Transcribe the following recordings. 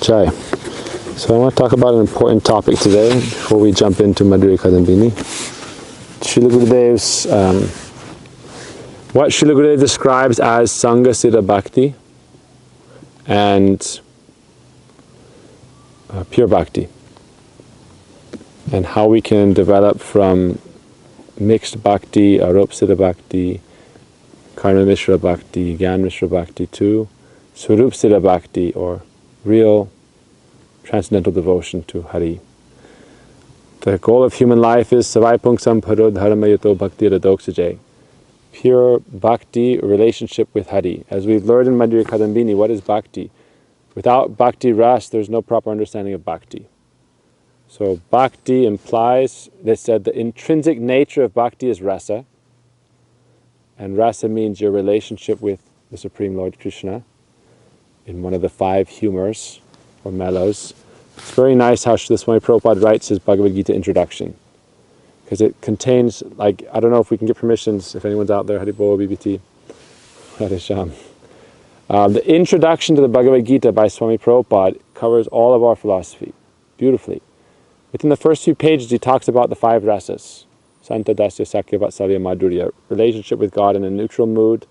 Jai. So I want to talk about an important topic today before we jump into Madhurya Kadambini. Srila Gurudev's, what Srila Gurudev describes as Sangha Siddha Bhakti and pure Bhakti, and how we can develop from mixed Bhakti, Arup Siddha Bhakti, Karma Mishra Bhakti, Gyan Mishra Bhakti to Swarup Siddha Bhakti, or real transcendental devotion to Hari. The goal of human life is Savai Pungsam Parod Haramayato Bhakti Radoksaje. Pure Bhakti, relationship with Hari. As we've learned in Madhurya Kadambini, what is Bhakti? Without Bhakti Ras, there's no proper understanding of Bhakti. So Bhakti implies, they said, the intrinsic nature of Bhakti is Rasa. And Rasa means your relationship with the Supreme Lord Krishna in one of the 5 humors or mellows. It's very nice how the Swami Prabhupada writes his Bhagavad-Gita introduction, because it contains, like, I don't know if we can get permissions, if anyone's out there, Haribol, BBT, Radhesham. The introduction to the Bhagavad-Gita by Swami Prabhupada covers all of our philosophy beautifully. Within the first few pages, he talks about the 5 rasas. Santa Dasya Sakya Vatsalya Madhurya, relationship with God in a neutral mood.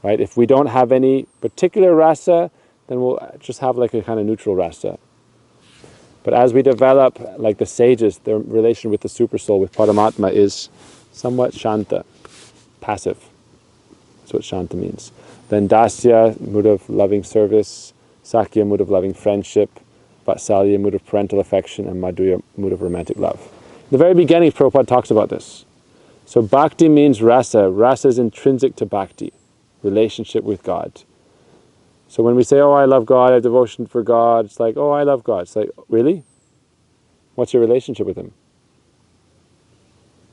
Right? If we don't have any particular rasa, then we'll just have like a kind of neutral rasa. But as we develop, like the sages, their relation with the Supersoul, with Paramatma, is somewhat shanta, passive. That's what shanta means. Then dasya, mood of loving service, sakya, mood of loving friendship, vatsalya, mood of parental affection, and madhurya, mood of romantic love. In the very beginning, Prabhupada talks about this. So bhakti means rasa. Rasa is intrinsic to bhakti, relationship with God. So when we say, oh, I love God, I have devotion for God, it's like, oh, I love God. It's like, really? What's your relationship with Him?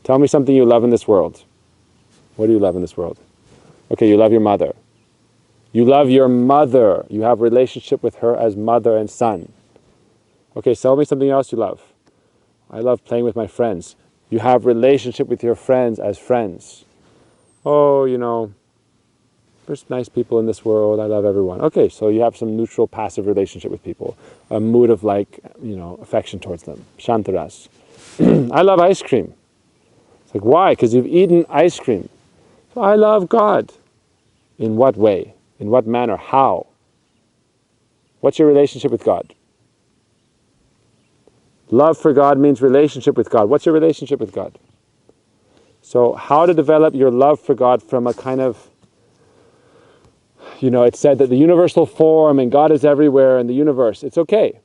Tell me something you love in this world. What do you love in this world? Okay, you love your mother. You love your mother. You have a relationship with her as mother and son. Okay, tell me something else you love. I love playing with my friends. You have relationship with your friends as friends. Oh, you know, there's nice people in this world. I love everyone. Okay, so you have some neutral, passive relationship with people. A mood of like, you know, affection towards them. Shantaras. I love ice cream. It's like, why? Because you've eaten ice cream. So I love God. In what way? In what manner? How? What's your relationship with God? Love for God means relationship with God. What's your relationship with God? So how to develop your love for God from a kind of, you know, it's said that the universal form and God is everywhere in the universe. It's okay.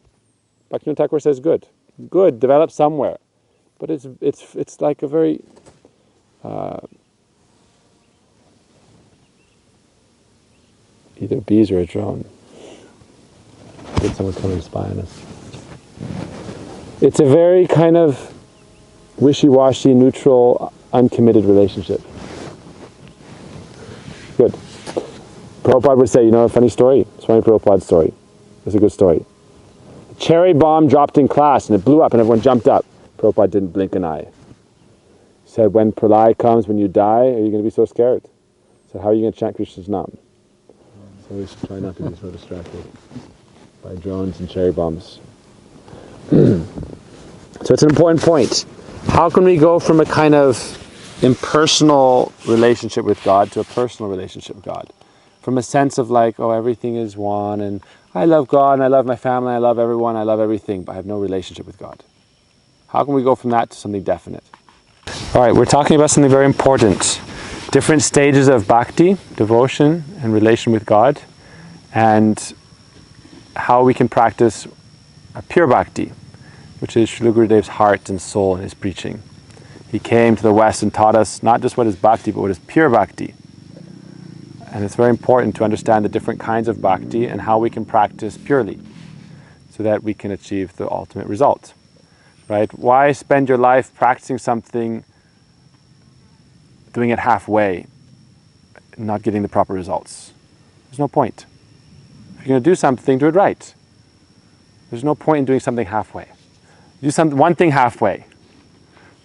Bhaktivinoda Thakur says good. Good, develop somewhere. But it's like a very either bees or a drone. I think someone's coming to spy on us. It's a very kind of wishy-washy, neutral, uncommitted relationship. Good. Prabhupada would say, you know, a funny story? Swami Prabhupada's story. It's a good story. A cherry bomb dropped in class and it blew up and everyone jumped up. Prabhupada didn't blink an eye. He said, when pralaya comes, when you die, are you going to be so scared? He said, how are you going to chant Krishna's Nam? So we should try not to be so distracted by drones and cherry bombs. So it's an important point. How can we go from a kind of impersonal relationship with God to a personal relationship with God? From a sense of like, oh, everything is one, and I love God, and I love my family, I love everyone, I love everything, but I have no relationship with God. How can we go from that to something definite? All right, we're talking about something very important. Different stages of bhakti, devotion, and relation with God, and how we can practice a pure bhakti, which is Srila Gurudev's heart and soul in his preaching. He came to the West and taught us not just what is bhakti, but what is pure bhakti. And it's very important to understand the different kinds of bhakti and how we can practice purely so that we can achieve the ultimate result. Right? Why spend your life practicing something, doing it halfway, and not getting the proper results? There's no point. If you're going to do something, do it right. There's no point in doing something halfway. Do one thing halfway.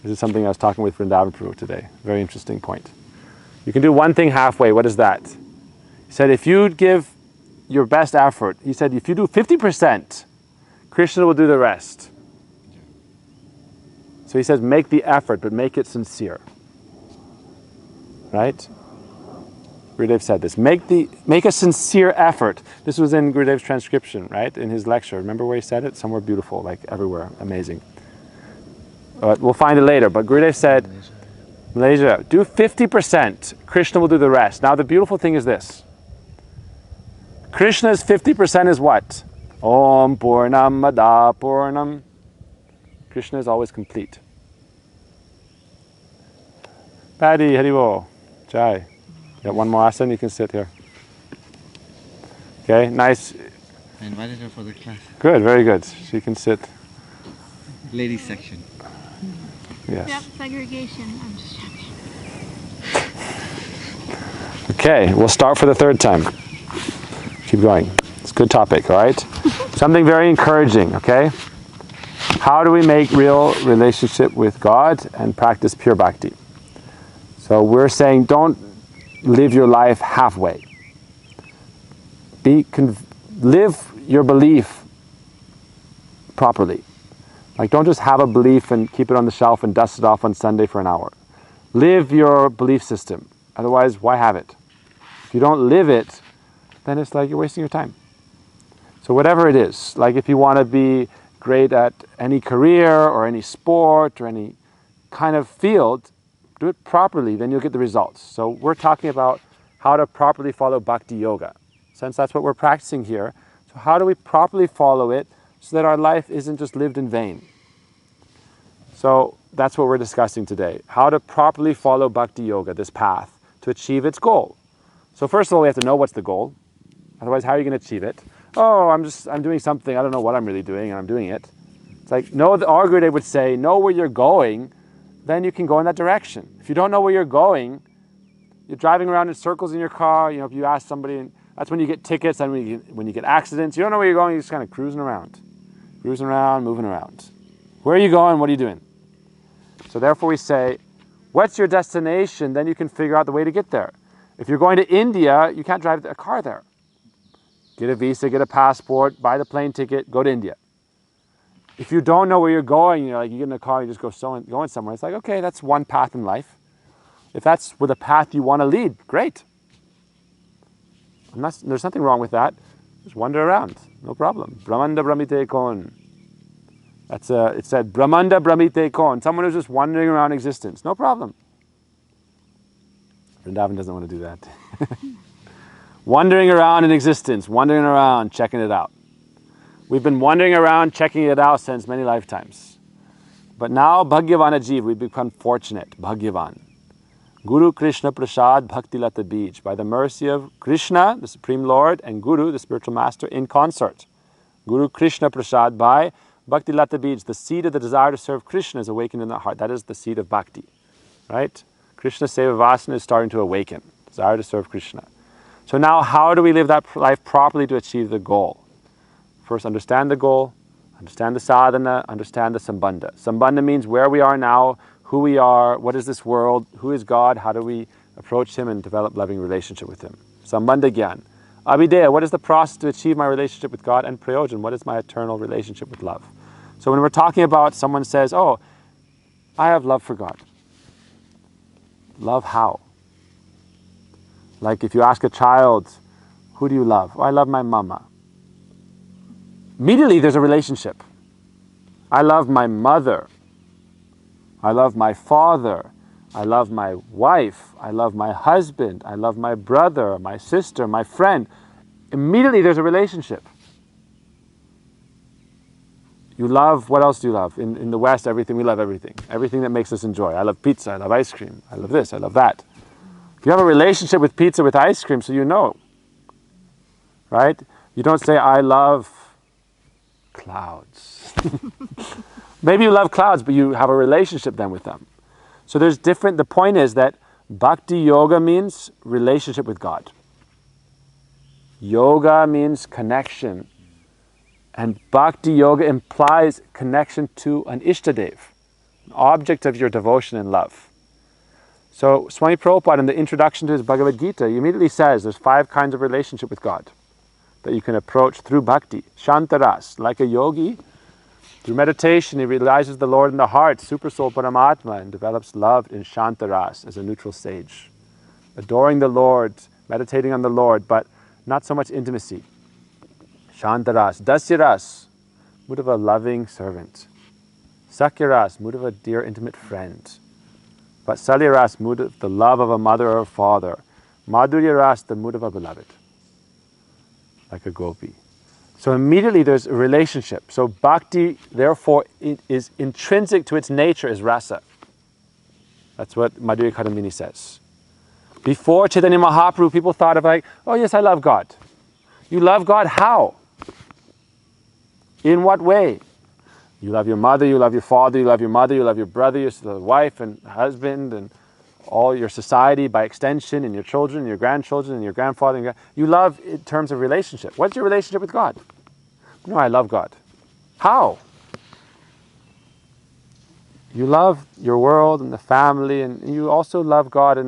This is something I was talking with Vrindavan Prabhu today. Very interesting point. You can do one thing halfway. What is that? He said if you give your best effort. He said, if you do 50%, Krishna will do the rest. So he says, make the effort, but make it sincere. Right? Gurudev said this. Make a sincere effort. This was in Gurudev's transcription, right? In his lecture. Remember where he said it? Somewhere beautiful, like everywhere. Amazing. We'll find it later. But Gurudev said, Malaysia, do 50%. Krishna will do the rest. Now the beautiful thing is this. Krishna's 50% is what? Om Purnam Mada Purnam. Krishna is always complete. Paddy, Haribo, Jai. Got one more asana, you can sit here. Okay, nice. I invited her for the class. Good, very good. She can sit. Ladies section. Yes. Yep, segregation. I'm just joking. Okay, we'll start for the third time. Keep going. It's a good topic, all right? Something very encouraging, okay? How do we make real relationship with God and practice pure bhakti? So we're saying don't live your life halfway. Live your belief properly. Like, don't just have a belief and keep it on the shelf and dust it off on Sunday for an hour. Live your belief system. Otherwise, why have it? If you don't live it, then it's like you're wasting your time. So whatever it is, like if you want to be great at any career or any sport or any kind of field, do it properly, then you'll get the results. So we're talking about how to properly follow bhakti yoga, since that's what we're practicing here. So how do we properly follow it so that our life isn't just lived in vain? So that's what we're discussing today. How to properly follow bhakti yoga, this path, to achieve its goal. So first of all, we have to know what's the goal. Otherwise, how are you going to achieve it? Oh, I'm doing something. I don't know what I'm really doing, and I'm doing it. It's like, no, our Gurudev would say, know where you're going, then you can go in that direction. If you don't know where you're going, you're driving around in circles in your car. You know, if you ask somebody, and that's when you get tickets, and when you get accidents, you don't know where you're going, you're just kind of cruising around, moving around. Where are you going? What are you doing? So therefore we say, what's your destination? Then you can figure out the way to get there. If you're going to India, you can't drive a car there. Get a visa, get a passport, buy the plane ticket, go to India. If you don't know where you're going, you get in a car, you just going somewhere. It's like, okay, that's one path in life. If that's the path you want to lead, great. There's nothing wrong with that. Just wander around, no problem. Brahmanda Brahmite Kon. It said Brahmanda Brahmite Kon. Someone who's just wandering around existence, no problem. Vrindavan doesn't want to do that. Wandering around in existence, wandering around, checking it out. We've been wandering around, checking it out since many lifetimes. But now, Bhagyavan Ajiv, we've become fortunate, Bhagyavan. Guru Krishna Prasad Bhakti Lata Bij, by the mercy of Krishna, the Supreme Lord, and Guru, the Spiritual Master, in concert. Guru Krishna Prasad by Bhakti Lata Bij, the seed of the desire to serve Krishna is awakened in the heart. That is the seed of bhakti, right? Krishna Seva Vasana is starting to awaken, desire to serve Krishna. So now, how do we live that life properly to achieve the goal? First, understand the goal, understand the sadhana, understand the sambandha. Sambandha means where we are now, who we are, what is this world, who is God, how do we approach Him and develop loving relationship with Him. Sambandha Gyan. Abhideya, what is the process to achieve my relationship with God? And Prayojan, what is my eternal relationship with love? So when we're talking about, someone says, oh, I have love for God. Love how? Like if you ask a child, who do you love? Oh, I love my mama. Immediately there's a relationship. I love my mother. I love my father. I love my wife. I love my husband. I love my brother, my sister, my friend. Immediately there's a relationship. You love, what else do you love? In the West, everything, we love everything. Everything that makes us enjoy. I love pizza, I love ice cream, I love this, I love that. If you have a relationship with pizza, with ice cream, so you know. Right? You don't say, I love clouds. Maybe you love clouds, but you have a relationship then with them. So there's the point is that bhakti yoga means relationship with God. Yoga means connection. And bhakti yoga implies connection to an ishtadev, an object of your devotion and love. So Swami Prabhupada, in the introduction to his Bhagavad-Gita, he immediately says there's 5 kinds of relationship with God. that you can approach through bhakti. Shantaras, like a yogi, through meditation, he realizes the Lord in the heart, super soul Paramatma, and develops love in Shantaras as a neutral stage. Adoring the Lord, meditating on the Lord, but not so much intimacy. Shantaras, Dasyaras, mood of a loving servant. Sakyaras, mood of a dear intimate friend. Vatsalyaras, mood of the love of a mother or a father. Madhuryaras, the mood of a beloved, like a gopi. So immediately there's a relationship. So bhakti, therefore, it is intrinsic to its nature is rasa. That's what Madhurya Kadambini says. Before Chaitanya Mahaprabhu, people thought of like, oh yes, I love God. You love God how? In what way? You love your mother, you love your father, you love your mother, you love your brother, your wife and husband, and all your society by extension, and your children, and your grandchildren, and your grandfather. You love in terms of relationship. What's your relationship with God? No, I love God. How? You love your world and the family, and you also love God in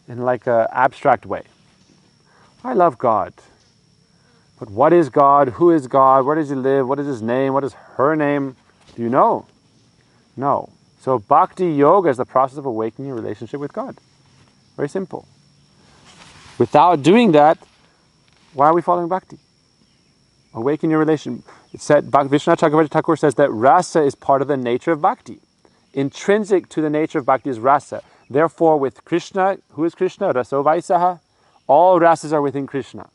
like an abstract way. I love God. But what is God? Who is God? Where does He live? What is His name? What is her name? Do you know? No. So bhakti yoga is the process of awakening your relationship with God. Very simple. Without doing that, why are we following bhakti? Awaken your relation. It said, Vishwanath Chakravarti Thakur says that rasa is part of the nature of bhakti. Intrinsic to the nature of bhakti is rasa. Therefore, with Krishna, who is Krishna? Raso Vaisaha. All rasas are within Krishna.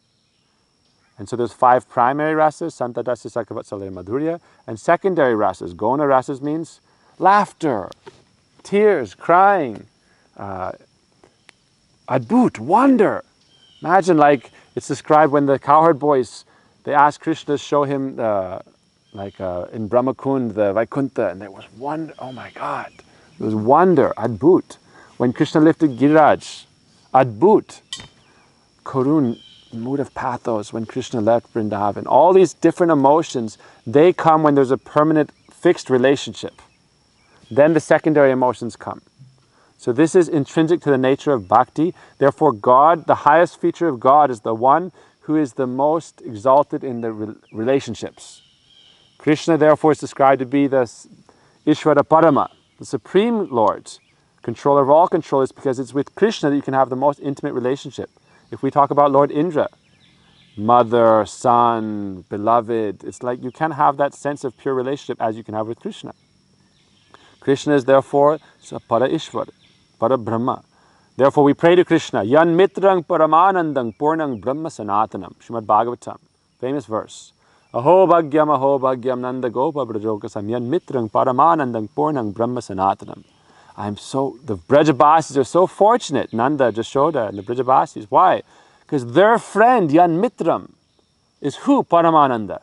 And so there's 5 primary rasas, Santa Dasya Sakavatsala Madhurya, and secondary rasas. Gona rasas means laughter, tears, crying, adbhut, wonder. Imagine like it's described when the cowherd boys, they asked Krishna to show him in Brahmakund, the Vaikuntha, and there was wonder. Oh my God. It was wonder, adbhut. When Krishna lifted Giriraj, adbhut. Karun, mood of pathos, when Krishna left Vrindavan. All these different emotions, they come when there's a permanent, fixed relationship. Then the secondary emotions come. So this is intrinsic to the nature of bhakti. Therefore God, the highest feature of God is the one who is the most exalted in the relationships. Krishna therefore is described to be the Ishvara Parama, the Supreme Lord, controller of all controllers, because it's with Krishna that you can have the most intimate relationship. If we talk about Lord Indra, mother, son, beloved, it's like you can't have that sense of pure relationship as you can have with Krishna. Krishna is therefore Para Ishvara, Para Brahma. Therefore we pray to Krishna, Yan mitrang paramanandang purnang brahma sanatanam. Srimad Bhagavatam, famous verse. Aho bhagyam nanda gopa brajokasam yan mitrang paramanandang purnang brahma sanatanam. The Brajabasis are so fortunate, Nanda, Jashoda, and the Brajabasis. Why? Because their friend, Yan Mitram, is who? Paramananda.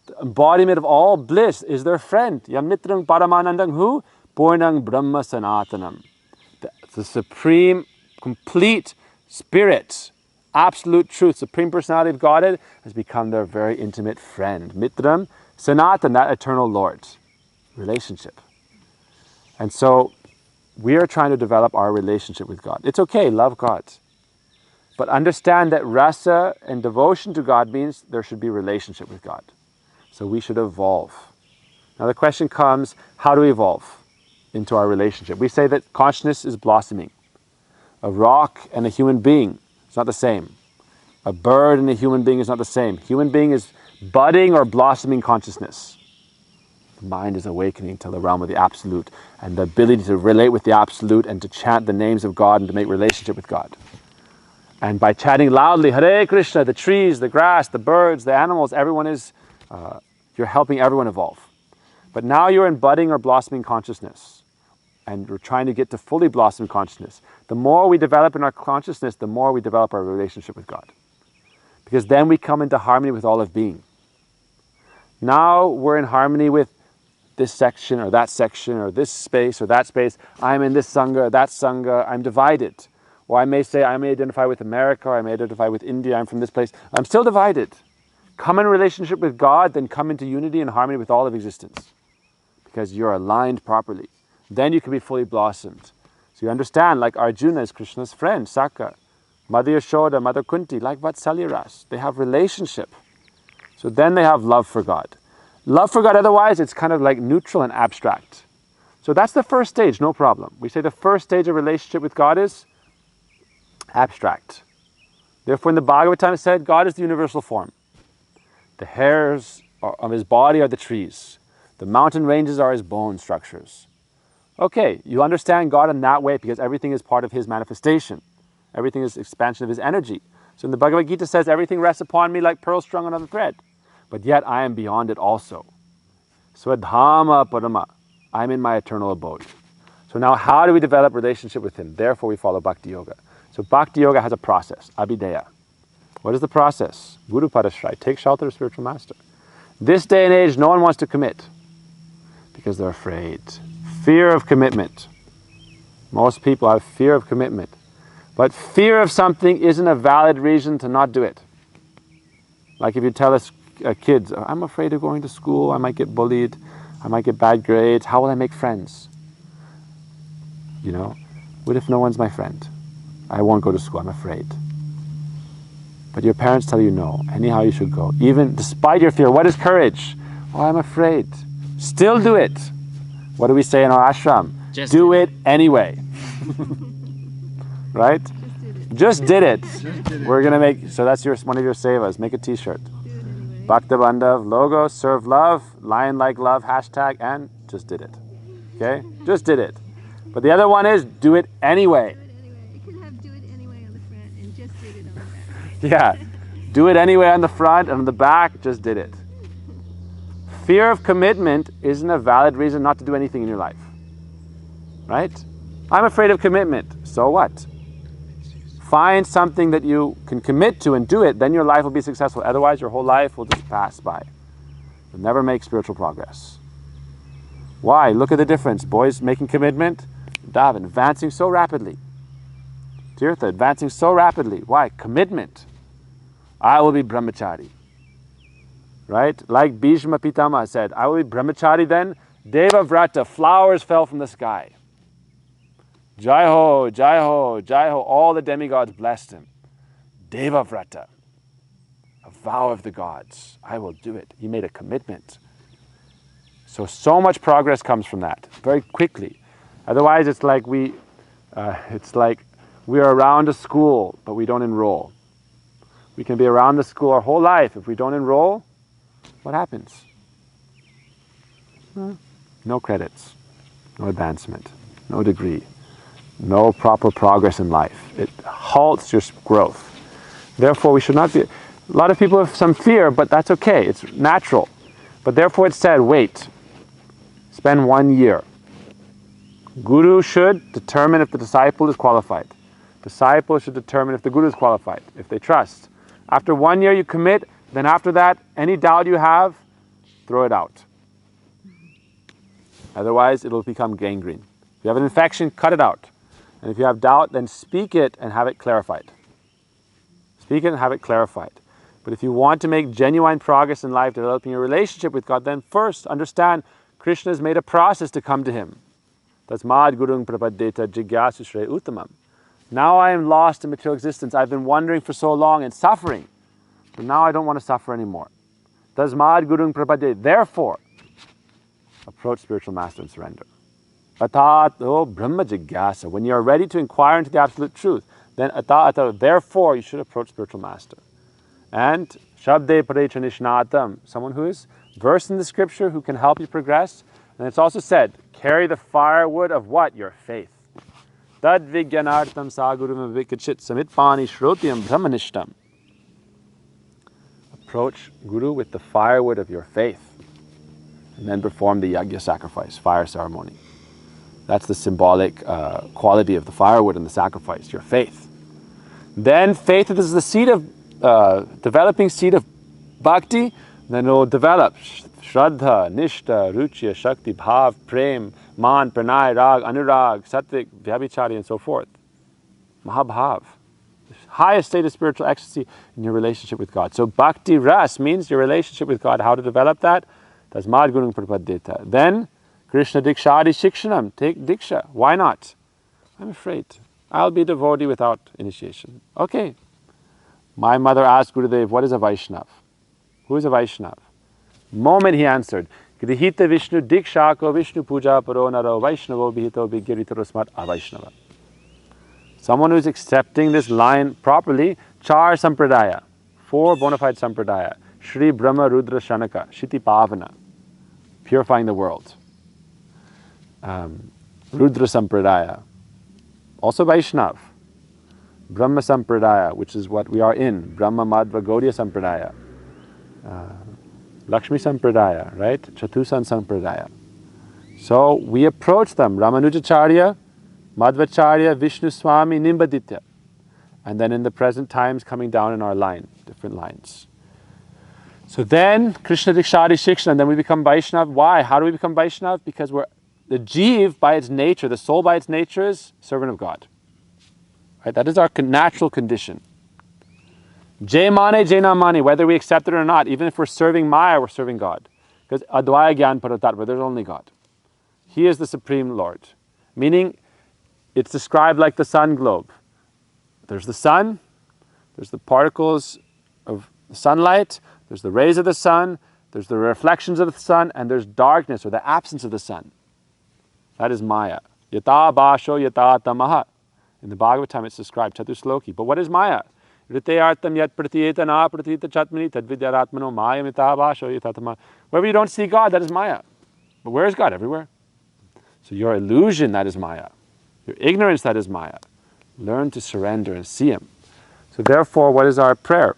The embodiment of all bliss is their friend. Yan Mitram Paramanandam who? Purnang Brahma Sanatanam. The supreme, complete spirit, absolute truth, supreme personality of Godhead has become their very intimate friend. Mitram, Sanatan, that eternal Lord. Relationship. And so we are trying to develop our relationship with God. It's okay, love God. But understand that rasa and devotion to God means there should be relationship with God. So we should evolve. Now the question comes, how do we evolve into our relationship? We say that consciousness is blossoming. A rock and a human being is not the same. A bird and a human being is not the same. Human being is budding or blossoming consciousness. The mind is awakening to the realm of the Absolute and the ability to relate with the Absolute and to chant the names of God and to make relationship with God. And by chanting loudly, Hare Krishna, the trees, the grass, the birds, the animals, everyone is, you're helping everyone evolve. But now you're in budding or blossoming consciousness. And we're trying to get to fully blossom consciousness. The more we develop in our consciousness, the more we develop our relationship with God. Because then we come into harmony with all of being. Now we're in harmony with this section or this space or that space. I'm in this Sangha or that Sangha. I'm divided. Or I may say, I may identify with America, or I may identify with India, I'm from this place. I'm still divided. Come in relationship with God, then come into unity and harmony with all of existence. Because you're aligned properly. Then you can be fully blossomed. So you understand, like Arjuna is Krishna's friend, Saka. Mother Yashoda, Mother Kunti, like Vatsalya Ras. They have relationship. So then they have love for God. Love for God, otherwise, it's kind of like neutral and abstract. So that's the first stage, no problem. We say the first stage of relationship with God is abstract. Therefore, in the Bhagavad-Gita, it said, God is the universal form. The hairs of his body are the trees. The mountain ranges are his bone structures. Okay, you understand God in that way because everything is part of his manifestation. Everything is expansion of his energy. So in the Bhagavad-Gita says, everything rests upon me like pearls strung on a thread. But yet I am beyond it also. Swadhama Parama. I am in my eternal abode. So now how do we develop relationship with him? Therefore we follow Bhakti Yoga. So Bhakti Yoga has a process, Abhideya. What is the process? Guru Padashray, take shelter of spiritual master. This day and age, no one wants to commit because they're afraid. Fear of commitment. Most people have fear of commitment. But fear of something isn't a valid reason to not do it. Like if you tell us kids, I'm afraid of going to school, I might get bullied, I might get bad grades, how will I make friends? You know, what if no one's my friend? I won't go to school, I'm afraid. But your parents tell you no, anyhow you should go. Even despite your fear, what is courage? Oh, I'm afraid. Still do it. What do we say in our ashram? Just do it anyway. Right? Just did it. We're going to make, so that's one of your sevas. Make a t-shirt. Bhakta Bandhav, logo, serve love, lion like love, hashtag, and just did it. Okay? Just did it. But the other one is do it anyway. You can have do it anyway on the front and just did it on the back. Yeah. Do it anyway on the front and on the back, just did it. Fear of commitment isn't a valid reason not to do anything in your life. Right? I'm afraid of commitment. So what? Find something that you can commit to and do it, then your life will be successful. Otherwise, your whole life will just pass by. You'll never make spiritual progress. Why? Look at the difference. Boys making commitment, Davin, advancing so rapidly. Tirtha, advancing so rapidly. Why? Commitment. I will be brahmachari. Right? Like Bhishma Pitama said, I will be brahmachari then. Deva Vrata, flowers fell from the sky. Jai ho, Jai ho, Jai ho. All the demigods blessed him. Deva Vrata, a vow of the gods. I will do it. He made a commitment. So much progress comes from that, very quickly. Otherwise, it's like we're around a school, but we don't enroll. We can be around the school our whole life. If we don't enroll, what happens? No credits, no advancement, no degree. No proper progress in life. It halts your growth. Therefore, we should not be... A lot of people have some fear, but that's okay. It's natural. But therefore it said, wait. Spend 1 year. Guru should determine if the disciple is qualified. Disciple should determine if the Guru is qualified, if they trust. After 1 year you commit, then after that, any doubt you have, throw it out. Otherwise, it will become gangrene. If you have an infection, cut it out. And if you have doubt, then speak it and have it clarified. Speak it and have it clarified. But if you want to make genuine progress in life, developing your relationship with God, then first understand Krishna has made a process to come to him. Tasmad gurung prapaddeta jigyasu shre uttamam. Now I am lost in material existence. I've been wandering for so long and suffering. But now I don't want to suffer anymore. Tasmad gurung prapaddeta. Therefore, approach spiritual master and surrender. Atato brahma jigyasa. When you are ready to inquire into the absolute truth, then atato, therefore you should approach spiritual master. And shabde parechanishnatam, someone who is versed in the scripture, who can help you progress. And it's also said, carry the firewood of what? Your faith. Tad vigyanartam sagurum vikachit samitpani shrotyam brahmanishtam. Approach Guru with the firewood of your faith. And then perform the yajna sacrifice, fire ceremony. That's the symbolic quality of the firewood and the sacrifice, your faith. Then faith is the seed of, developing seed of bhakti, then it will develop Shraddha, Nishta, Ruchya, Shakti, Bhav, Prem, Man, Pranay, Rag, Anurag, Satvik, Vyabhichari, and so forth. Mahabhav. The highest state of spiritual ecstasy in your relationship with God. So bhakti ras means your relationship with God. How to develop that? Tasmad gurung prapaddeta. Then Krishna dikshadi shikshanam. Take diksha. Why not? I'm afraid. I'll be a devotee without initiation. Okay. My mother asked Gurudev, what is a Vaishnav? Who is a Vaishnav? Moment he answered, Grihita Vishnu Dikshako Vishnu Puja Paro Naro Vaishnavo Bhito Bhigiritarosmat Avaishnava. Someone who is accepting this line properly, Char Sampradaya, 4 bona fide Sampradaya, Shri Brahma Rudra Shanaka, Shiti Pavana, purifying the world. Rudra Sampradaya, also Vaishnav. Brahma Sampradaya, which is what we are in, Brahma Madhva Gaudiya Sampradaya. Lakshmi Sampradaya, right? Chatusan Sampradaya. So we approach them, Ramanujacharya, Madhvacharya, Vishnu Swami, Nimbaditya. And then in the present times coming down in our line, different lines. So then Krishna Dikshari Shiksha, and then we become Vaishnav. Why? How do we become Vaishnav? Because the Jeev by its nature, the soul by its nature is servant of God. Right? That is our natural condition. Jai Mane, Jai Na Mane, whether we accept it or not, even if we're serving Maya, we're serving God. Because Advaya Gyan Paratatva, there's only God. He is the Supreme Lord. Meaning, it's described like the sun globe. There's the sun, there's the particles of sunlight, there's the rays of the sun, there's the reflections of the sun, and there's darkness or the absence of the sun. That is Maya. Yata Basho Yata Tamaha. In the Bhagavatam it's described, Chatusloki. But what is Maya? Riteyartam yat pratiyeta na pratita chatmani tadvidyaratmano maya mita basho yata tamaha. Wherever you don't see God, that is Maya. But where is God? Everywhere. So your illusion, that is Maya. Your ignorance, that is Maya. Learn to surrender and see Him. So therefore, what is our prayer?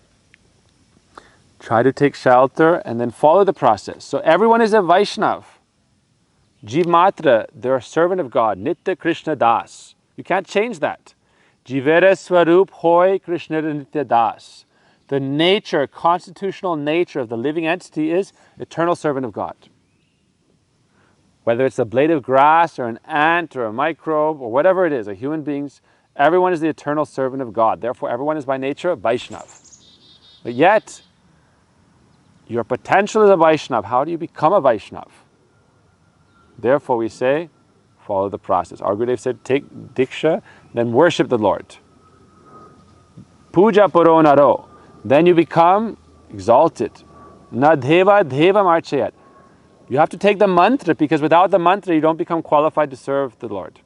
Try to take shelter and then follow the process. So everyone is a Vaishnav. Jeev Matra, they're a servant of God. Nitya Krishna Das. You can't change that. Jivera Swarup Hoy Krishna Nitya Das. The nature, constitutional nature of the living entity is eternal servant of God. Whether it's a blade of grass or an ant or a microbe or whatever it is, a human being, everyone is the eternal servant of God. Therefore, everyone is by nature a Vaishnav. But yet, your potential is a Vaishnav. How do you become a Vaishnav? Therefore, we say, follow the process. Our Gurudev said, take Diksha, then worship the Lord. Puja Paro Naro. Then you become exalted. Na Deva Devam Archayat. You have to take the mantra, because without the mantra, you don't become qualified to serve the Lord.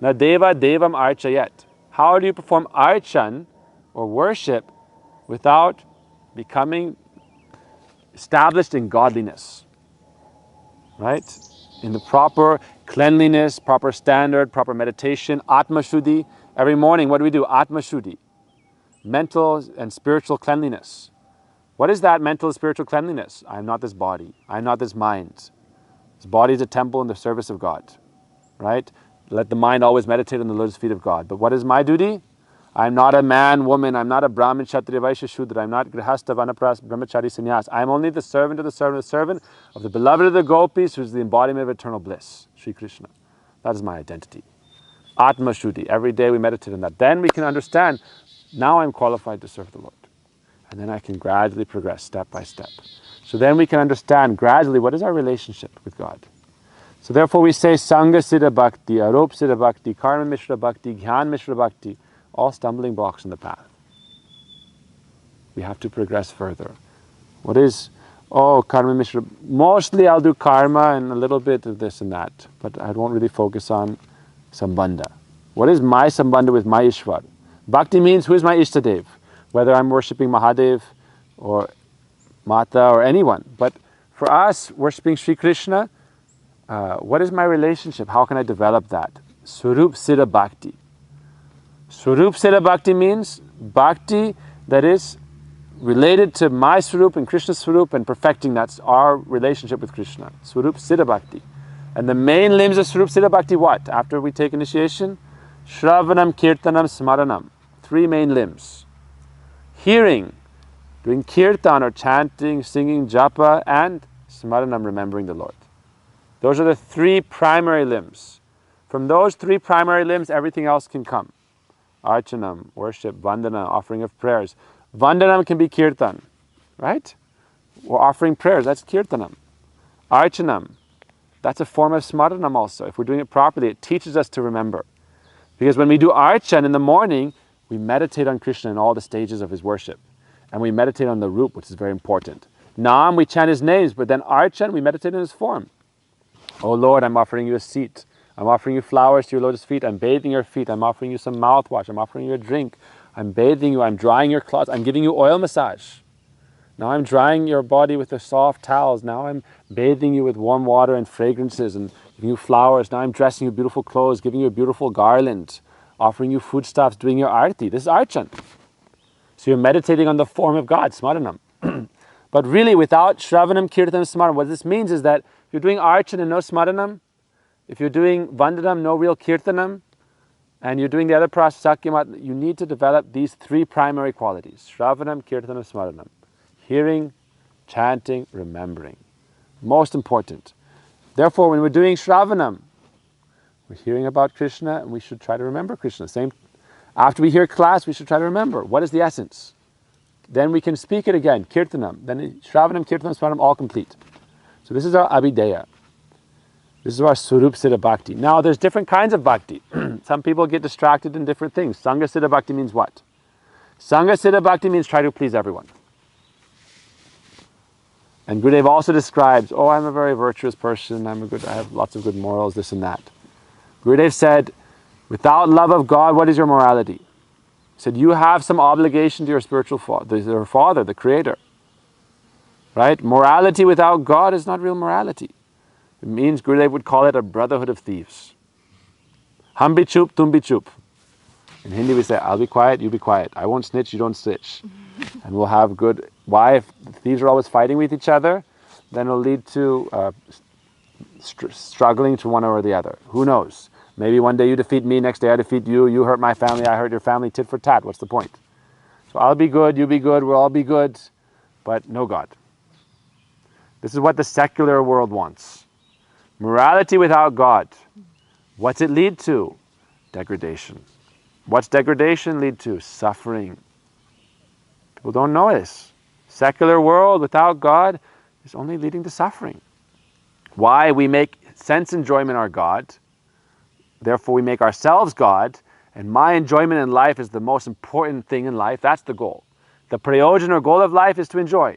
Na Deva Devam Archayat. How do you perform archan, or worship, without becoming established in godliness? Right? In the proper cleanliness, proper standard, proper meditation, Atma Shuddhi. Every morning, what do we do? Atma Shuddhi. Mental and spiritual cleanliness. What is that mental and spiritual cleanliness? I am not this body. I am not this mind. This body is a temple in the service of God. Right? Let the mind always meditate on the lotus feet of God. But what is my duty? I am not a man, woman. I am not a Brahmin, Kshatriya, Vaishya, Shudra. I am not Grihastha, Vanapras, Brahmachari, Sannyas. I am only the servant of the servant of the servant of the beloved of the gopis, who is the embodiment of eternal bliss, Sri Krishna. That is my identity. Atma Shuddhi. Every day we meditate on that. Then we can understand, now I am qualified to serve the Lord. And then I can gradually progress step by step. So then we can understand gradually what is our relationship with God. So therefore we say Sangha Siddha Bhakti, Arop Siddha Bhakti, Karma Mishra Bhakti, Jnana Mishra Bhakti, all stumbling blocks in the path. We have to progress further. What is, Karma Mishra? Mostly I'll do karma and a little bit of this and that, but I won't really focus on Sambandha. What is my Sambandha with my Ishwar? Bhakti means who is my Ishtadev? Whether I'm worshipping Mahadev or Mata or anyone. But for us, worshipping Sri Krishna, what is my relationship? How can I develop that? Swarup Siddha Bhakti. Swarup Siddha Bhakti means bhakti that is related to my Swarup and Krishna's Swarup and perfecting that's our relationship with Krishna. Swarup Siddha Bhakti. And the main limbs of Swarup Siddha Bhakti what? After we take initiation? Shravanam, Kirtanam, Smaranam. 3 main limbs. Hearing, doing kirtan or chanting, singing, japa, and smaranam, remembering the Lord. Those are the 3 primary limbs. From those 3 primary limbs, everything else can come. Archanam, worship, vandana, offering of prayers. Vandanam can be kirtan, right? We're offering prayers, that's kirtanam. Archanam, that's a form of smaranam also. If we're doing it properly, it teaches us to remember. Because when we do archan in the morning, we meditate on Krishna in all the stages of his worship. And we meditate on the root, which is very important. Nam, we chant his names, but then archan, we meditate on his form. Oh Lord, I'm offering you a seat. I'm offering you flowers to your lotus feet. I'm bathing your feet. I'm offering you some mouthwash. I'm offering you a drink. I'm bathing you. I'm drying your cloths. I'm giving you oil massage. Now I'm drying your body with the soft towels. Now I'm bathing you with warm water and fragrances and giving you flowers. Now I'm dressing you beautiful clothes, giving you a beautiful garland, offering you foodstuffs, doing your arti. This is archan. So you're meditating on the form of God, smaranam. But really, without shravanam, kirtanam, smaranam, what this means is that if you're doing archan and no smaranam, if you're doing vandanam, no real kirtanam, and you're doing the other process, sakyamat, you need to develop these three primary qualities: shravanam, kirtanam, smaranam. Hearing, chanting, remembering. Most important. Therefore, when we're doing shravanam, we're hearing about Krishna and we should try to remember Krishna. Same. After we hear class, we should try to remember what is the essence. Then we can speak it again, kirtanam. Then shravanam, kirtanam, smaranam, all complete. So this is our abhideya. This is our Surup Siddha Bhakti. Now, there's different kinds of bhakti. Some people get distracted in different things. Sangha Siddha Bhakti means what? Sangha Siddha Bhakti means try to please everyone. And Gurudev also describes, oh, I'm a very virtuous person, I have lots of good morals, this and that. Gurudev said, without love of God, what is your morality? He said, you have some obligation to your spiritual father, your father, the creator. Right? Morality without God is not real morality. It means Gurudev would call it a brotherhood of thieves. Hum bhi chup, tum bhi chup. In Hindi we say, I'll be quiet, you be quiet. I won't snitch, you don't snitch. And we'll have good... Why? If thieves are always fighting with each other, then it'll lead to struggling to one or the other. Who knows? Maybe one day you defeat me, next day I defeat you, you hurt my family, I hurt your family, tit for tat. What's the point? So I'll be good, you be good, we'll all be good, but no God. This is what the secular world wants. Morality without God. What's it lead to? Degradation. What's degradation lead to? Suffering. People don't know this. Secular world without God is only leading to suffering. Why? We make sense enjoyment our God. Therefore we make ourselves God. And my enjoyment in life is the most important thing in life. That's the goal. The prayojan or goal of life is to enjoy.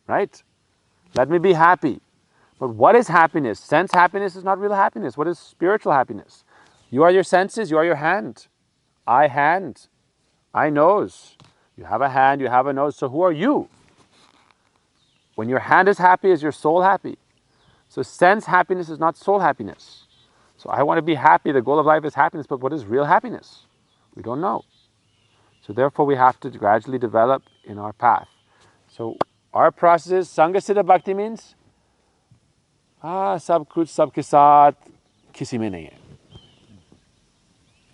Right? Let me be happy. But what is happiness? Sense happiness is not real happiness. What is spiritual happiness? You are your senses, you are your hand. I nose. You have a hand, you have a nose, so who are you? When your hand is happy, is your soul happy? So sense happiness is not soul happiness. So I want to be happy, the goal of life is happiness, but what is real happiness? We don't know. So therefore we have to gradually develop in our path. So our process is, Sangha Siddha Bhakti means, sab kuch sabke saath, kisi mein nahi hai.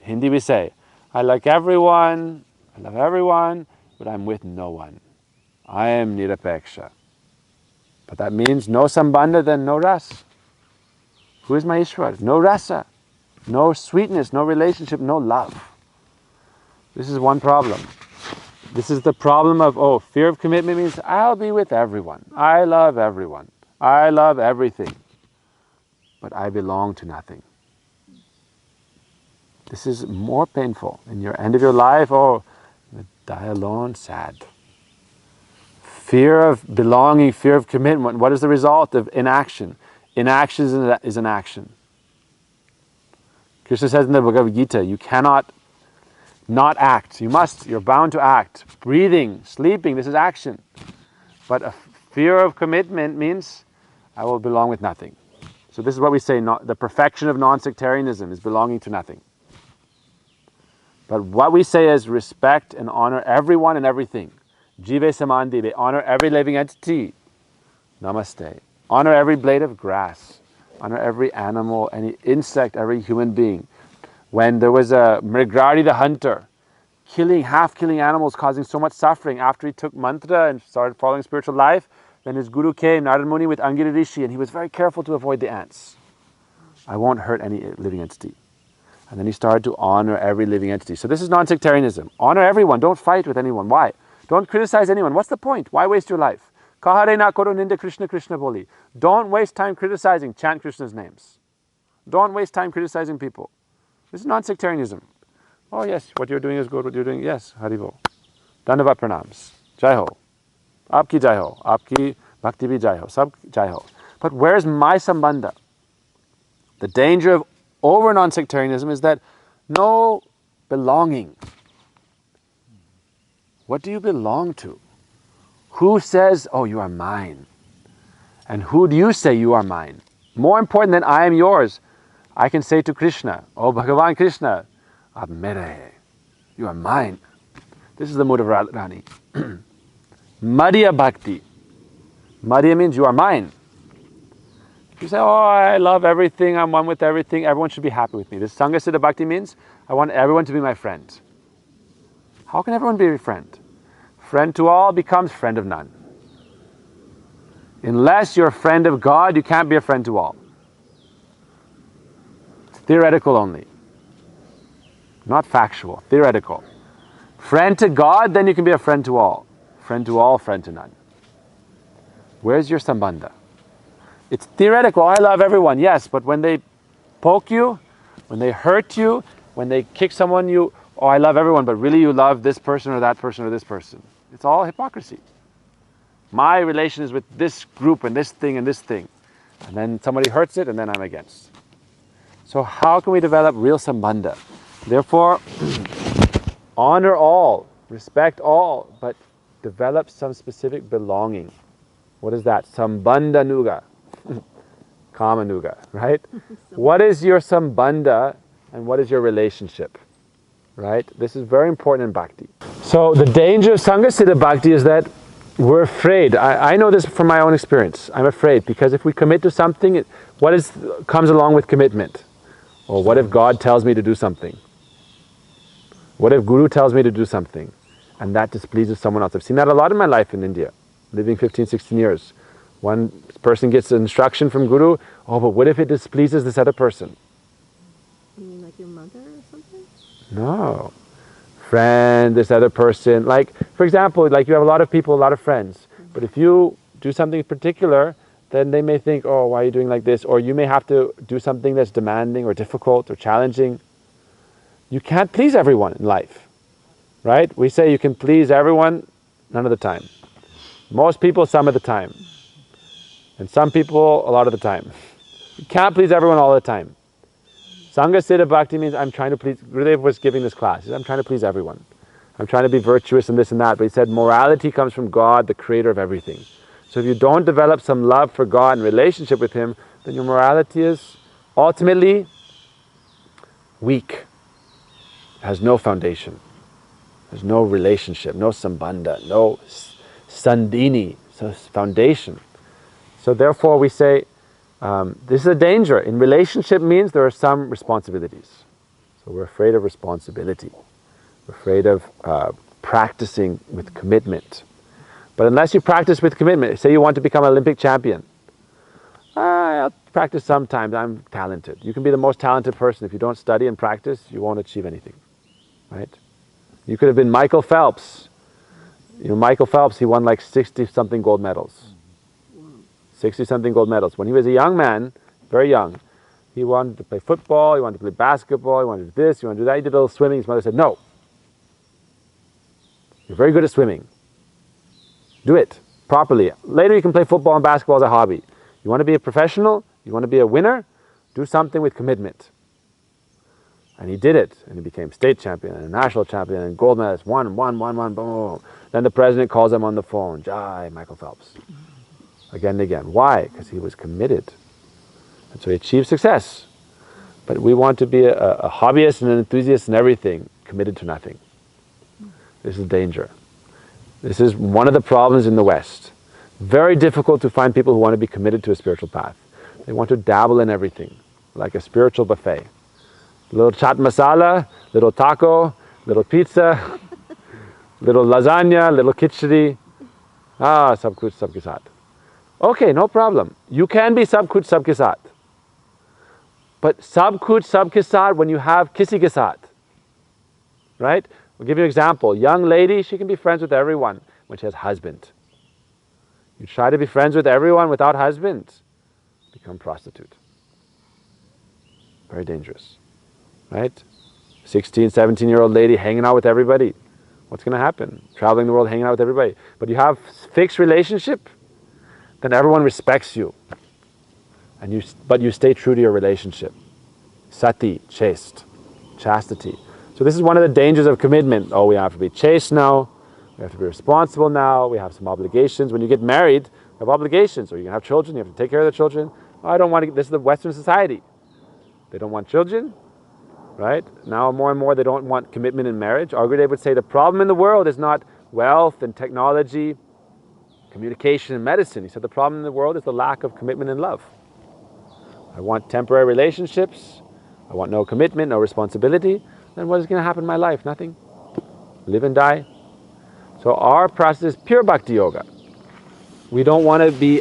Hindi we say, I like everyone, I love everyone, but I'm with no one. I am nirapeksha. But that means no sambandha, then no ras. Who is my Ishwar? No rasa, no sweetness, no relationship, no love. This is one problem. This is the problem of, fear of commitment means I'll be with everyone. I love everyone. I love everything. But I belong to nothing. This is more painful. In your end of your life, you die alone, sad. Fear of belonging, fear of commitment. What is the result of inaction? Inaction is an action. Krishna says in the Bhagavad-Gita, you cannot not act. You're bound to act. Breathing, sleeping, this is action. But a fear of commitment means I will belong with nothing. So this is what we say, the perfection of non-sectarianism is belonging to nothing. But what we say is respect and honor everyone and everything. Jive samandive, honor every living entity. Namaste. Honor every blade of grass. Honor every animal, any insect, every human being. When there was a Mrigrari the hunter, half killing animals, causing so much suffering, after he took mantra and started following spiritual life, then his guru came, Narad Muni, with Angiri Rishi, and he was very careful to avoid the ants. I won't hurt any living entity. And then he started to honor every living entity. So this is non-sectarianism. Honor everyone. Don't fight with anyone. Why? Don't criticize anyone. What's the point? Why waste your life? Kahare na koro ninda Krishna Krishna boli. Don't waste time criticizing. Chant Krishna's names. Don't waste time criticizing people. This is non-sectarianism. Oh yes, what you're doing is good, what you're doing, yes, Haribo. Dandavat pranams. Jai ho. Aapki jai ho. Aapki bhakti bhi jai ho. Sab jai ho. But where's my sambandha? The danger of over non-sectarianism is that no belonging. What do you belong to? Who says, oh, you are mine? And who do you say you are mine? More important than I am yours, I can say to Krishna, oh Bhagavan Krishna, aap mera hai. You are mine. This is the mood of Rani. Madhya Bhakti. Madhya means you are mine. You say, oh, I love everything, I'm one with everything, everyone should be happy with me. This Sangha Siddha Bhakti means I want everyone to be my friend. How can everyone be a friend? Friend to all becomes friend of none. Unless you're a friend of God, you can't be a friend to all. It's theoretical only. Not factual, theoretical. Friend to God, then you can be a friend to all. Friend to all, friend to none. Where's your sambandha? It's theoretical, I love everyone, yes, but when they poke you, when they hurt you, when they kick someone, you, oh, I love everyone, but really you love this person or that person or this person. It's all hypocrisy. My relation is with this group and this thing and this thing. And then somebody hurts it and then I'm against. So how can we develop real sambandha? Therefore, honor all, respect all, but develop some specific belonging. What is that? Sambandha nuga. Kama nuga, right? What is your sambandha and what is your relationship? Right? This is very important in bhakti. So the danger of Sangha Siddha Bhakti is that we're afraid. I know this from my own experience. I'm afraid because if we commit to something, comes along with commitment? Or what if God tells me to do something? What if Guru tells me to do something and that displeases someone else? I've seen that a lot in my life in India, living 15, 16 years. One person gets an instruction from Guru, oh, but what if it displeases this other person? You mean like your mother or something? No. Friend, this other person. Like, for example, like you have a lot of people, a lot of friends. But if you do something particular, then they may think, oh, why are you doing like this? Or you may have to do something that's demanding or difficult or challenging. You can't please everyone in life, right? We say you can please everyone none of the time. Most people some of the time. And some people a lot of the time. You can't please everyone all the time. Sangha Siddha Bhakti means I'm trying to please. Gurudev was giving this class. He said, I'm trying to please everyone. I'm trying to be virtuous and this and that. But he said morality comes from God, the creator of everything. So if you don't develop some love for God and relationship with Him, then your morality is ultimately weak. It has no foundation. There's no relationship, no sambandha, no sandini, so foundation. So therefore we say, this is a danger. In relationship means there are some responsibilities. So we're afraid of responsibility. We're afraid of practicing with commitment. But unless you practice with commitment, say you want to become an Olympic champion. I'll practice sometimes, I'm talented. You can be the most talented person. If you don't study and practice, you won't achieve anything. Right? You could have been Michael Phelps. You know, Michael Phelps, he won like 60-something gold medals. 60-something gold medals. When he was a young man, very young, he wanted to play football, he wanted to play basketball, he wanted to do this, he wanted to do that. He did a little swimming. His mother said, no. You're very good at swimming. Do it properly. Later you can play football and basketball as a hobby. You want to be a professional? You want to be a winner? Do something with commitment. And he did it. And he became state champion and a national champion and gold medalist. Won, boom. Then the president calls him on the phone. Jai, Michael Phelps. Again and again. Why? Because he was committed. And so he achieved success. But we want to be a hobbyist and an enthusiast in everything, committed to nothing. This is danger. This is one of the problems in the West. Very difficult to find people who want to be committed to a spiritual path. They want to dabble in everything, like a spiritual buffet. Little chaat masala, little taco, little pizza, little lasagna, little khichdi. Sab kuch sab ke saath. Okay, no problem. You can be sab kuch sab ke saath. But sab kuch sab ke saath when you have kisi ke saath. Right? I'll give you an example. Young lady, she can be friends with everyone when she has husband. You try to be friends with everyone without husband, become prostitute. Very dangerous. right? 16, 17-year-old lady hanging out with everybody. What's going to happen? Traveling the world, hanging out with everybody. But you have fixed relationship, then everyone respects you. But you stay true to your relationship. Sati, chaste, chastity. So this is one of the dangers of commitment. Oh, we have to be chaste now. We have to be responsible now. We have some obligations. When you get married, you have obligations. Or you can have children. You have to take care of the children. Oh, I don't want to. This is the Western society. They don't want children, right? Now more and more they don't want commitment in marriage. Our Gurudev would say the problem in the world is not wealth and technology, communication and medicine. He said the problem in the world is the lack of commitment and love. I want temporary relationships. I want no commitment, no responsibility. Then what is going to happen in my life? Nothing. Live and die. So our process is pure bhakti yoga. We don't want to be,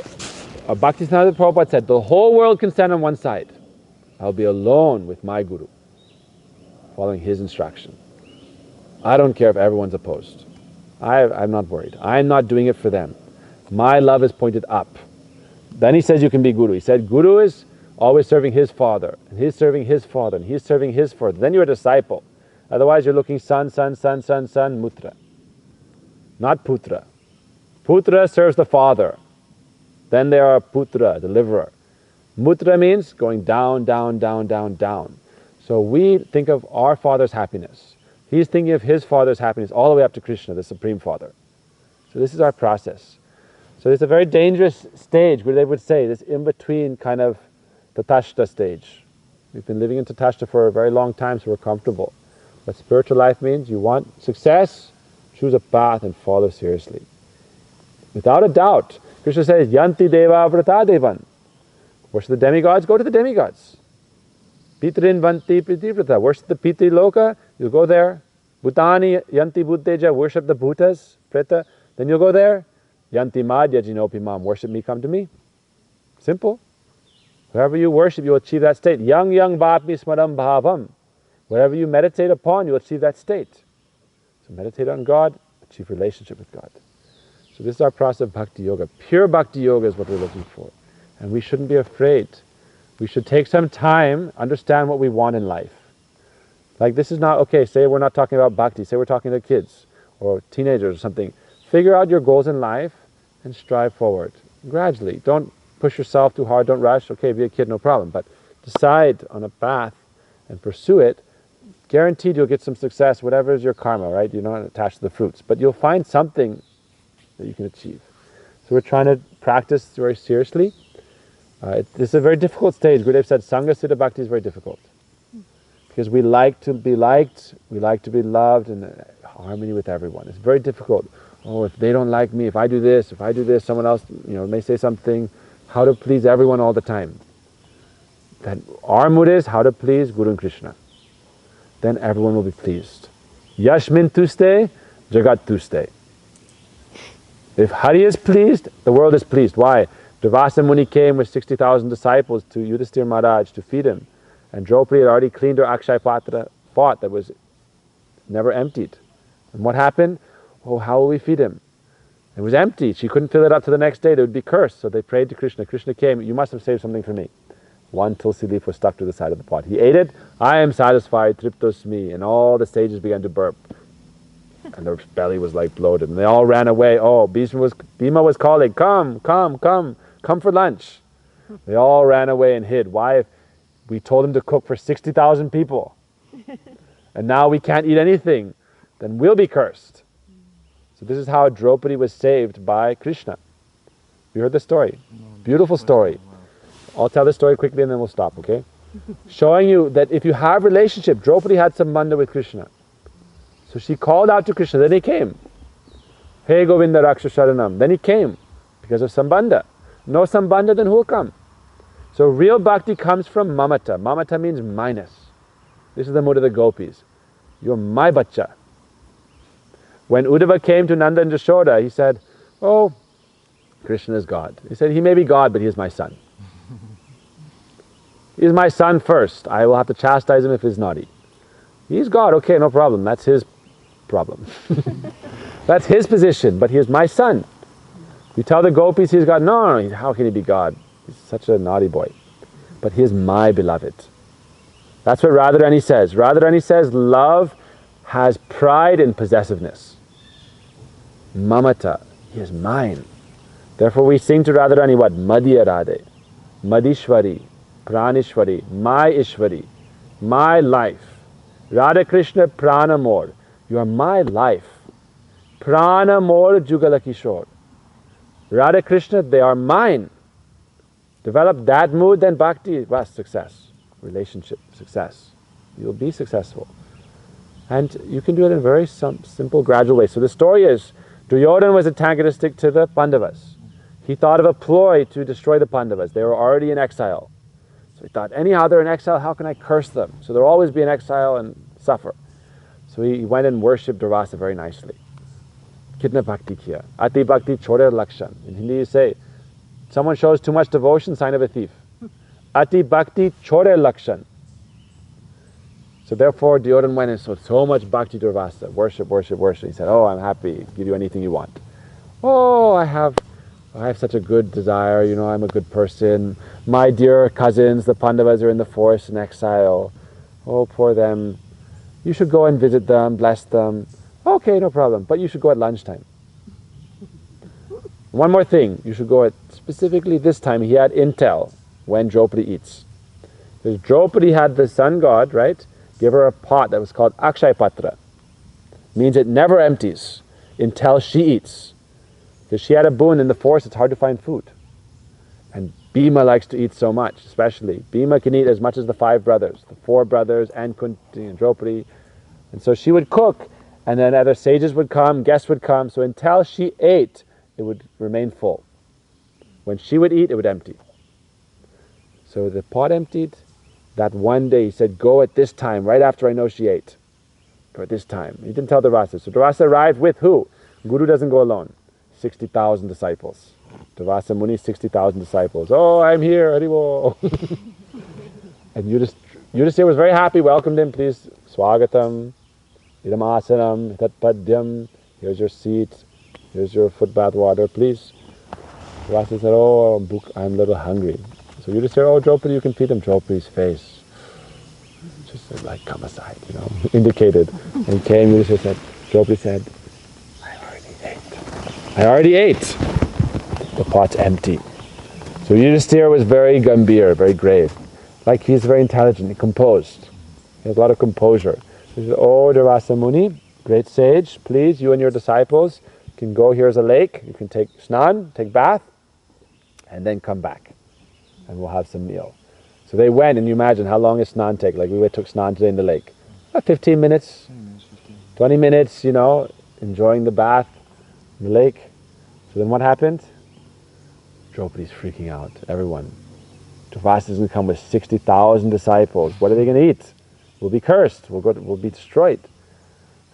Bhaktisiddhanta Prabhupada said, the whole world can stand on one side. I'll be alone with my Guru, following his instruction. I don't care if everyone's opposed. I'm not worried. I'm not doing it for them. My love is pointed up. Then he says you can be Guru. He said Guru is always serving his father, and he's serving his father, and he's serving his father. Then you're a disciple. Otherwise you're looking son, mutra. Not putra. Putra serves the father. Then they are putra, deliverer. Mutra means going down, down, down, down, down. So we think of our father's happiness. He's thinking of his father's happiness all the way up to Krishna, the Supreme Father. So this is our process. So it's a very dangerous stage where they would say this in-between kind of Tatashta stage. We've been living in Tatashta for a very long time, so we're comfortable. But spiritual life means you want success, choose a path and follow seriously. Without a doubt. Krishna says, Yanti deva vrata devan. Worship the demigods, go to the demigods. Pitrin vanti pritivrata. Worship the Pitri Loka, you'll go there. Bhutani yanti bhutteja, worship the Bhutas, Preta, then you'll go there. Yanti madhya jinopi mam, worship me, come to me. Simple. Wherever you worship, you'll achieve that state. Yang bhapmi smaram bhavam. Wherever you meditate upon, you'll achieve that state. So meditate on God, achieve relationship with God. So this is our process of bhakti yoga. Pure bhakti yoga is what we're looking for. And we shouldn't be afraid. We should take some time, understand what we want in life. Like this is not, okay, say we're not talking about bhakti, say we're talking to kids or teenagers or something. Figure out your goals in life and strive forward. Gradually. Don't push yourself too hard, don't rush. Okay, be a kid, no problem. But decide on a path and pursue it. Guaranteed you'll get some success, whatever is your karma, right? You're not attached to the fruits. But you'll find something that you can achieve. So we're trying to practice very seriously. This is a very difficult stage. Gurudev said Sangha Siddha Bhakti is very difficult. Because we like to be liked, we like to be loved in harmony with everyone. It's very difficult. Oh, if they don't like me, if I do this, someone else may say something. How to please everyone all the time. That our mood is how to please Guru and Krishna. Then everyone will be pleased. Yashmin tuste, jagat tuste. If Hari is pleased, the world is pleased. Why? Durvasa Muni came with 60,000 disciples to Yudhisthira Maharaj to feed him. And Draupadi had already cleaned her Akshay Patra pot that was never emptied. And what happened? Oh, how will we feed him? It was empty. She couldn't fill it up to the next day. They would be cursed. So they prayed to Krishna. Krishna came. You must have saved something for me. One tulsi leaf was stuck to the side of the pot. He ate it. I am satisfied. Triptosmi. And all the sages began to burp. And their belly was like bloated. And they all ran away. Oh, Bhima was calling, come for lunch. They all ran away and hid. Why? We told him to cook for 60,000 people. And now we can't eat anything. Then we'll be cursed. So this is how Draupadi was saved by Krishna. You heard the story? Beautiful story. I'll tell the story quickly and then we'll stop, okay? Showing you that if you have relationship, Draupadi had sambandha with Krishna. So she called out to Krishna, then he came. Hey Govinda Raksha Sharanam. Then he came because of sambandha. No sambandha, then who will come? So real bhakti comes from mamata. Mamata means minus. This is the mood of the gopis. You're my bacha. When Uddhava came to Nanda and Jashoda, he said, oh, Krishna is God. He said, he may be God, but he is my son. He is my son first. I will have to chastise him if he's naughty. He's God, okay, no problem. That's his problem. That's his position, but he is my son. You tell the gopis he's God. No, how can he be God? He's such a naughty boy. But he is my beloved. That's what Radharani says. Radharani says love has pride in possessiveness. Mamata, he is mine. Therefore we sing to Radharani what? Madhya Radhe, Madhishwari, Pranishwari, my Ishwari, my life. Radha Krishna Pranamor, you are my life. Pranamor Jugala Kishore. Radha Krishna, they are mine. Develop that mood, then bhakti, well, success. Relationship, success. You'll be successful. And you can do it in a very simple, gradual way. So the story is, Duryodhana was antagonistic to the Pandavas. He thought of a ploy to destroy the Pandavas. They were already in exile. So he thought, anyhow they're in exile, how can I curse them? So they'll always be in exile and suffer. So he went and worshipped Durvasa very nicely. Kitna bhakti kiya. Ati bhakti chore lakshan. In Hindi you say, someone shows too much devotion, sign of a thief. Ati bhakti chore lakshan. So therefore Duryodhana went and showed so much bhakti to Durvasa. Worship, worship, worship. He said, oh, I'm happy, give you anything you want. Oh, I have such a good desire, I'm a good person. My dear cousins, the Pandavas, are in the forest in exile. Oh, poor them. You should go and visit them, bless them. Okay, no problem, but you should go at lunchtime. One more thing, you should go at specifically this time. He had intel when Draupadi eats. Because Draupadi had the sun god, right? Give her a pot that was called Akshay Patra. Means it never empties until she eats. Because she had a boon in the forest, it's hard to find food. And Bhima likes to eat so much, especially. Bhima can eat as much as the 5 brothers, the 4 brothers, and Kunti and Draupadi. And so she would cook, and then other sages would come, guests would come. So until she ate, it would remain full. When she would eat, it would empty. So the pot emptied. That one day he said, go at this time, right after I know she ate. Go at this time. He didn't tell Durvasa. So Durvasa arrived with who? Guru doesn't go alone. 60,000 disciples. Durvasa Muni, 60,000 disciples. Oh, I'm here, Haribo. And Yudhisthira was very happy, welcomed him. Please, swagatam, idam asanam, tat padyam. Here's your seat. Here's your foot bath water, please. Durvasa said, oh, I'm a little hungry. So Yudhisthira, oh, Draupadi, you can feed him. Draupadi's face just said, like, come aside, indicated. And came, Yudhisthira said, Draupadi said, I already ate. The pot's empty. So Yudhisthira was very gambhir, very grave. Like he's very intelligent, composed. He has a lot of composure. So he said, oh, Durvasa Muni, great sage, please, you and your disciples can go, here's a lake, you can take snan, take bath, and then come back. And we'll have some meal. So they went, and you imagine how long does snan take? Like we took snan today in the lake. About 15 minutes, 20 minutes, enjoying the bath in the lake. So then what happened? Draupadi's freaking out. Everyone. Durvasa is going to come with 60,000 disciples. What are they going to eat? We'll be cursed. We'll be destroyed.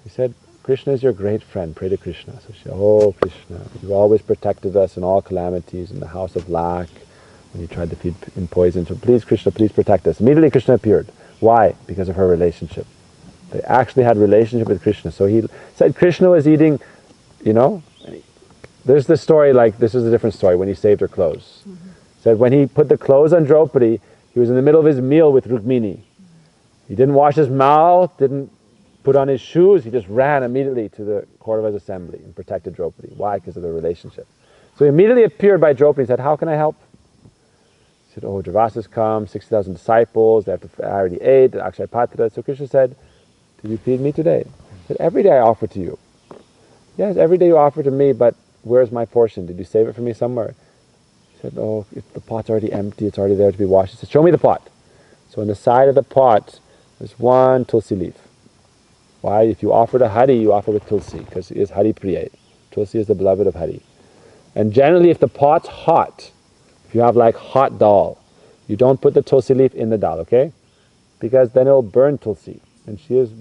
He said, Krishna is your great friend. Pray to Krishna. So she said, oh, Krishna, you've always protected us in all calamities, in the house of lack, when you tried to feed in poison. So please, Krishna, please protect us. Immediately Krishna appeared. Why? Because of her relationship. They actually had relationship with Krishna. So he said Krishna was eating, there's this story, like, this is a different story, when he saved her clothes. Said when he put the clothes on Draupadi, he was in the middle of his meal with Rukmini. He didn't wash his mouth, didn't put on his shoes, he just ran immediately to the court of his assembly and protected Draupadi. Why? Because of the relationship. So he immediately appeared by Draupadi and said, how can I help? He said, oh, Durvasa's come, 60,000 disciples, I already ate, Akshay Patra. So Krishna said, did you feed me today? He said, every day I offer to you. Yes, every day you offer to me, but where's my portion? Did you save it for me somewhere? He said, oh, if the pot's already empty, it's already there to be washed. He said, show me the pot. So on the side of the pot, there's one tulsi leaf. Why? If you offer to Hari, you offer with tulsi, because he is Hari Priya. Tulsi is the beloved of Hari. And generally, if the pot's hot, if you have like hot dal, you don't put the tulsi leaf in the dal, okay? Because then it'll burn tulsi. And she is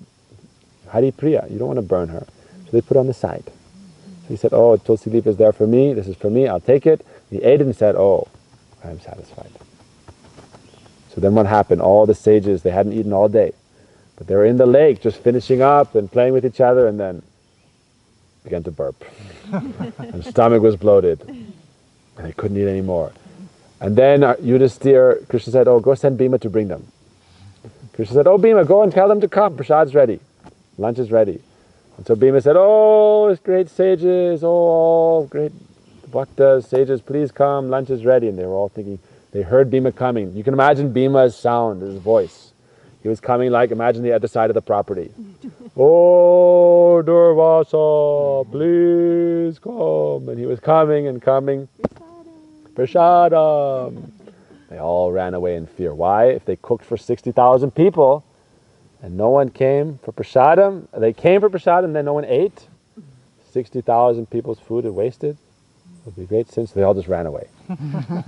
Hari Priya. You don't want to burn her. So they put it on the side. So he said, oh, tulsi leaf is there for me. This is for me. I'll take it. He ate it and said, oh, I'm satisfied. So then what happened? All the sages, they hadn't eaten all day. But they were in the lake just finishing up and playing with each other, and then began to burp. And stomach was bloated. And they couldn't eat anymore. And then Yudhisthira, Krishna said, oh, go send Bhima to bring them. Krishna said, oh Bhima, go and tell them to come. Prasad's ready. Lunch is ready. And so Bhima said, oh, great sages, oh, great bhaktas, sages, please come. Lunch is ready. And they were all thinking, they heard Bhima coming. You can imagine Bhima's sound, his voice. He was coming like, imagine the other side of the property. Oh, Durvasa, please come. And he was coming and coming. Prasadam. They all ran away in fear. Why? If they cooked for 60,000 people and no one came for prasadam, they came for prasadam and then no one ate, 60,000 people's food had wasted. It would be great sin, so they all just ran away.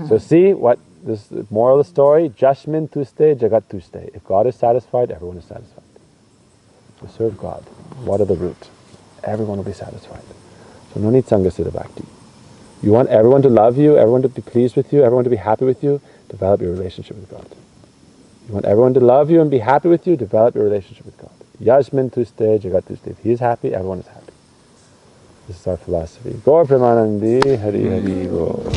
So see what this moral of the story, Jasmin tuste, jagat tuste. If God is satisfied, everyone is satisfied. So serve God. What are the root? Everyone will be satisfied. So no need Sangasita Bhakti. You want everyone to love you, everyone to be pleased with you, everyone to be happy with you, develop your relationship with God. You want everyone to love you and be happy with you, develop your relationship with God. Yasmin tuste, jagat tuste. If he is happy, everyone is happy. This is our philosophy. Gaur Premanandi, Hari Hari Bol.